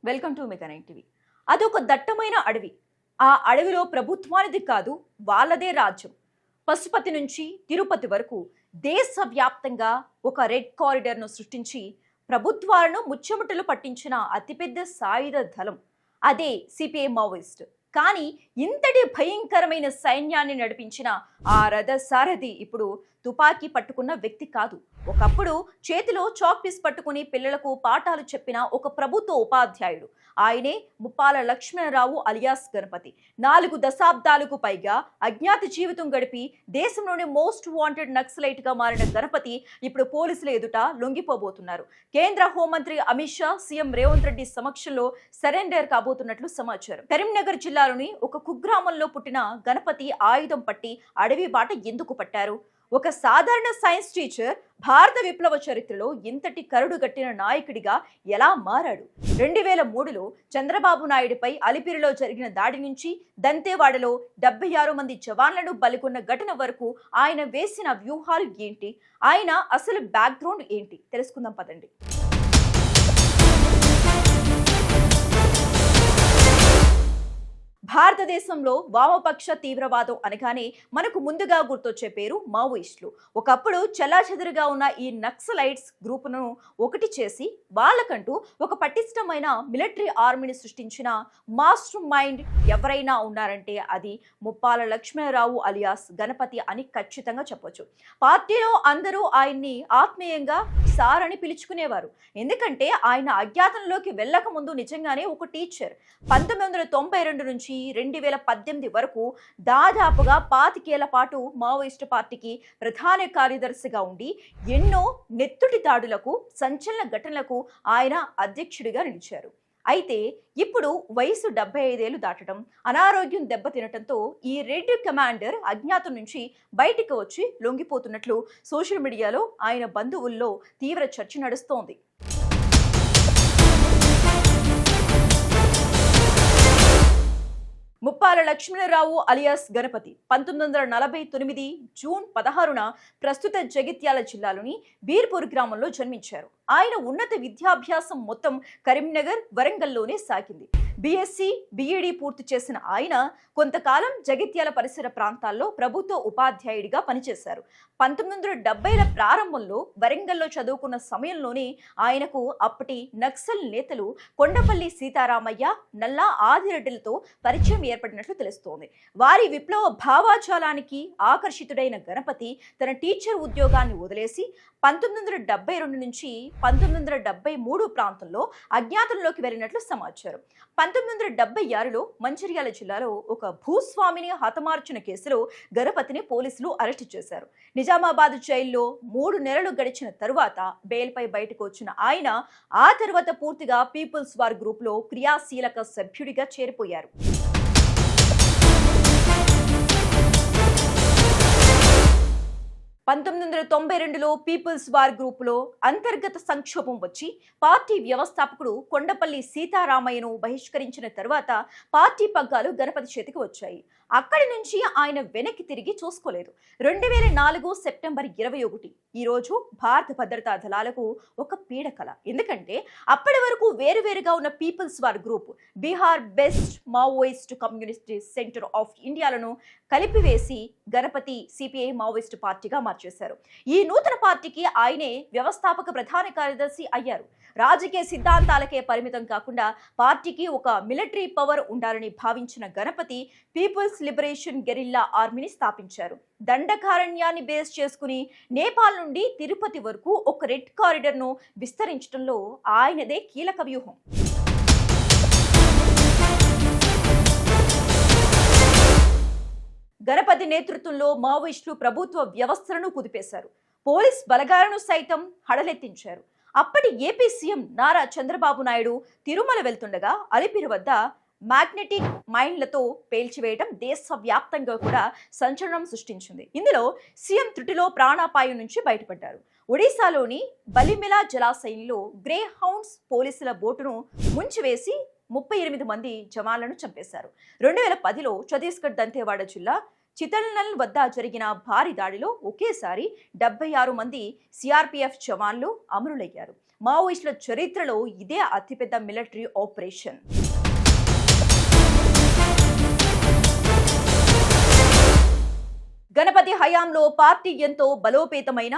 Welcome to mega nine TV. అదొక దట్టమైన అడవి. ఆ అడవిలో ప్రభుత్వానిది కాదు, వాళ్ళదే రాజ్యం. పశుపతి నుంచి తిరుపతి వరకు దేశవ్యాప్తంగా ఒక రెడ్ కారిడార్ను సృష్టించి ప్రభుత్వాలను ముచ్చెముటలు పట్టించిన అతిపెద్ద సాయుధ దళం అదే సిపిఐ మావోయిస్ట్. కానీ ఇంతటి భయంకరమైన సైన్యాన్ని నడిపించిన ఆ రథ సారథి ఇప్పుడు తుపాకీ పట్టుకున్న వ్యక్తి కాదు. ఒకప్పుడు చేతిలో చాక్ పీస్ పట్టుకుని పిల్లలకు పాఠాలు చెప్పిన ఒక ప్రభుత్వ ఉపాధ్యాయుడు. ఆయనే ముప్పాల లక్ష్మణరావు అలియాస్ గణపతి. 4 దశాబ్దాలకు పైగా అజ్ఞాత జీవితం గడిపి దేశంలోని మోస్ట్ వాంటెడ్ నక్సలైట్ గా మారిన గణపతి ఇప్పుడు పోలీసుల ఎదుట లొంగిపోబోతున్నారు. కేంద్ర హోంమంత్రి అమిత్ షా, సీఎం రేవంత్ రెడ్డి సమక్షంలో సరెండర్ కాబోతున్నట్లు సమాచారం. కరీంనగర్ జిల్లాలోని ఒక కుగ్రామంలో పుట్టిన గణపతి ఆయుధం పట్టి అడవి బాట ఎందుకు పట్టారు? ఒక సాధారణ సైన్స్ టీచర్ భారత విప్లవ చరిత్రలో ఇంతటి కరుడుగట్టిన నాయకుడిగా ఎలా మారాడు? 2003లో చంద్రబాబు నాయుడుపై అలిపిరిలో జరిగిన దాడి నుంచి దంతేవాడలో 76 మంది జవాన్లను బలికొన్న ఘటన వరకు ఆయన వేసిన వ్యూహాలు ఏంటి? ఆయన అసలు బ్యాక్గ్రౌండ్ ఏంటి? తెలుసుకుందాం పదండి. భారతదేశంలో వామపక్ష తీవ్రవాదం అనగానే మనకు ముందుగా గుర్తొచ్చే పేరు మావోయిస్టులు. ఒకప్పుడు చెల్లాచెదురుగా ఉన్న ఈ నక్సలైట్స్ గ్రూపును ఒకటి చేసి వాళ్ళకంటూ ఒక పటిష్టమైన మిలిటరీ ఆర్మీని సృష్టించిన మాస్టర్ మైండ్ ఎవరైనా ఉన్నారంటే అది ముప్పాల లక్ష్మణరావు అలియాస్ గణపతి అని ఖచ్చితంగా చెప్పొచ్చు. పార్టీలో అందరూ ఆయన్ని ఆత్మీయంగా సార్ అని పిలుచుకునేవారు. ఎందుకంటే ఆయన అజ్ఞాతంలోకి వెళ్ళక ముందు నిజంగానే ఒక టీచర్. 1992 నుంచి 2018 వరకు దాదాపుగా 25 ఏళ్ల పాటు మావోయిస్టు పార్టీకి ప్రధాన కార్యదర్శిగా ఉండి ఎన్నో నెత్తుటి దాడులకు, సంచలన ఘటనలకు ఆయన అధ్యక్షుడిగా నిలిచారు. అయితే ఇప్పుడు వయసు 75 ఏళ్లు దాటడం, అనారోగ్యం దెబ్బతినటంతో ఈ రెడ్ కమాండర్ అజ్ఞాతం నుంచి బయటికి వచ్చి లొంగిపోతున్నట్లు సోషల్ మీడియాలో ఆయన బంధువుల్లో తీవ్ర చర్చ నడుస్తోంది. ముప్పాల లక్ష్మణరావు అలియాస్ గణపతి 1949 జూన్ 16న ప్రస్తుత జగిత్యాల జిల్లాలోని బీర్పూర్ గ్రామంలో జన్మించారు. ఆయన ఉన్నత విద్యాభ్యాసం మొత్తం కరీంనగర్, వరంగల్లోనే సాగింది. బీఎస్సీ, బీఈడీ పూర్తి చేసిన ఆయన కొంతకాలం జగిత్యాల పరిసర ప్రాంతాల్లో ప్రభుత్వ ఉపాధ్యాయుడిగా పనిచేశారు. 1970ల ప్రారంభంలో వరంగల్లో చదువుకున్న సమయంలోనే ఆయనకు అప్పటి నక్సల్ నేతలు కొండపల్లి సీతారామయ్య, నల్లా ఆదిరెడ్డిలతో పరిచయం ఏర్పడినట్లు తెలుస్తోంది. వారి విప్లవ భావాజాలానికి ఆకర్షితుడైన గణపతి తన టీచర్ ఉద్యోగాన్ని వదిలేసి 1972 నుంచి 1973 ప్రాంతంలో అజ్ఞాతంలోకి వెళ్ళినట్లు సమాచారం. 1976లో మంచిర్యాల జిల్లాలో ఒక భూస్వామిని హతమార్చిన కేసులో గణపతిని పోలీసులు అరెస్టు చేశారు. నిజామాబాద్ జైల్లో 3 నెలలు గడిచిన తరువాత బెయిల్పై బయటకు వచ్చిన ఆయన ఆ తర్వాత పూర్తిగా పీపుల్స్ వార్ గ్రూప్లో క్రియాశీలక సభ్యుడిగా చేరిపోయారు. 1992లో పీపుల్స్ వార్ గ్రూపులో అంతర్గత సంక్షోభం వచ్చి పార్టీ వ్యవస్థాపకుడు కొండపల్లి సీతారామయ్యను బహిష్కరించిన తర్వాత పార్టీ పగ్గాలు గణపతి చేతికి వచ్చాయి. అక్కడి నుంచి ఆయన వెనక్కి తిరిగి చూసుకోలేదు. 2004 సెప్టెంబర్ 21 ఈరోజు భారత భద్రతా దళాలకు ఒక పీడకల. ఎందుకంటే అప్పటి వరకు వేరువేరుగా ఉన్న people's war group Bihar based Maoist communist centre of ఇండియాలను కలిపివేసి గణపతి సిపిఐ మావోయిస్ట్ పార్టీగా మార్చేశారు. ఈ నూతన పార్టీకి ఆయనే వ్యవస్థాపక ప్రధాన కార్యదర్శి అయ్యారు. రాజకీయ సిద్ధాంతాలకే పరిమితం కాకుండా పార్టీకి ఒక మిలిటరీ పవర్ ఉండాలని భావించిన గణపతి పీపుల్స్ లిబరేషన్ గెరిల్లా ఆర్మీని స్థాపించారు. దండకారణ్యాన్ని బేస్ చేసుకుని నేపాల్ నుండి తిరుపతి వరకు ఒక రెడ్ కారిడార్ను విస్తరించడంలో ఆయనదే కీలక వ్యూహం. గణపతి నేతృత్వంలో మావోయిస్టులు ప్రభుత్వ వ్యవస్థలను కుదిపేశారు. పోలీస్ బలగాలను సైతం హడలెత్తించారు. అప్పటి ఏపీ సీఎం నారా చంద్రబాబు నాయుడు తిరుమల వెళ్తుండగా అలిపిరి వద్ద మ్యాగ్నెటిక్ మైన్లతో పేల్చివేయడం దేశవ్యాప్తంగా కూడా సంచలనం సృష్టించింది. ఇందులో సీఎం త్రుటిలో ప్రాణాపాయం నుంచి బయటపడ్డారు. ఒడిశాలోని బలిమిలా జలాశయంలో గ్రే హౌండ్స్ పోలీసుల బోటును ముంచివేసి 38 మంది జవాన్లను చంపేశారు. 2010లో ఛత్తీస్గఢ్ దంతేవాడ జిల్లా చితల్నల్ వద్ద జరిగిన భారీ దాడిలో ఒకేసారి 76 మంది సిఆర్పీఎఫ్ జవాన్లు అమరులయ్యారు. మావోయిస్టుల చరిత్రలో ఇదే అతిపెద్ద మిలిటరీ ఆపరేషన్. గణపతి హయాంలో పార్టీ ఎంతో బలోపేతమైన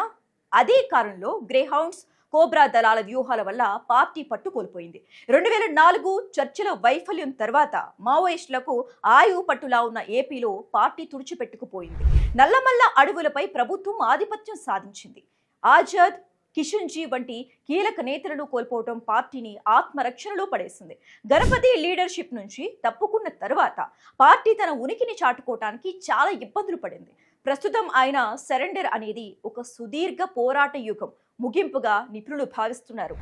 అదే కాలంలో గ్రేహౌండ్స్, కోబ్రా దళాల వ్యూహాల వల్ల పార్టీ పట్టు కోల్పోయింది. 2004 చర్చల వైఫల్యం తర్వాత మావోయిస్టులకు ఆయువు పట్టులా ఉన్న ఏపీలో పార్టీ తుడిచిపెట్టుకుపోయింది. నల్లమల్ల అడవులపై ప్రభుత్వం ఆధిపత్యం సాధించింది. ఆజాద్, కిషన్జీ వంటి కీలక నేతలను కోల్పోవడం పార్టీని ఆత్మరక్షణలో పడేసింది. గణపతి లీడర్షిప్ నుంచి తప్పుకున్న తర్వాత పార్టీ తన ఉనికిని చాటుకోవటానికి చాలా ఇబ్బందులు పడింది. ప్రస్తుతం ఆయన సరెండర్ అనేది ఒక సుదీర్ఘ పోరాట యుగం ముగింపుగా నిపుణులు భావిస్తున్నారు.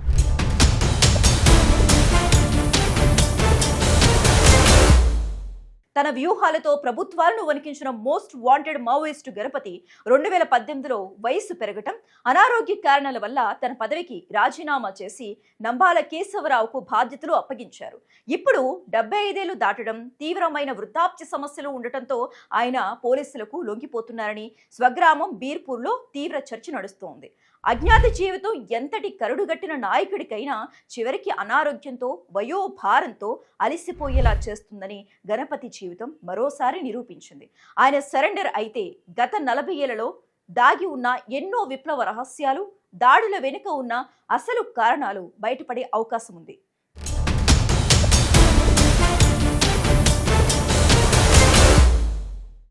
తన వ్యూహాలతో ప్రభుత్వాలను వణికించిన మోస్ట్ వాంటెడ్ మావోయిస్టు గణపతి 2018లో వయసు పెరగటం, అనారోగ్య కారణాల వల్ల తన పదవికి రాజీనామా చేసి నంబాల కేశవరావుకు బాధ్యతలు అప్పగించారు. ఇప్పుడు 75 ఏళ్లు దాటడం, తీవ్రమైన వృద్ధాప్య సమస్యలు ఉండటంతో ఆయన పోలీసులకు లొంగిపోతున్నారని స్వగ్రామం బీర్పూర్లో తీవ్ర చర్చ నడుస్తోంది. అజ్ఞాత జీవితం ఎంతటి కరుడుగట్టిన నాయకుడికైనా చివరికి అనారోగ్యంతో, వయోభారంతో అలిసిపోయేలా చేస్తుందని గణపతి జీవితం మరోసారి నిరూపించింది. ఆయన సరెండర్ అయితే గత 40 ఏళ్లలో దాగి ఉన్న ఎన్నో విప్లవ రహస్యాలు, దాడుల వెనుక ఉన్న అసలు కారణాలు బయటపడే అవకాశం ఉంది.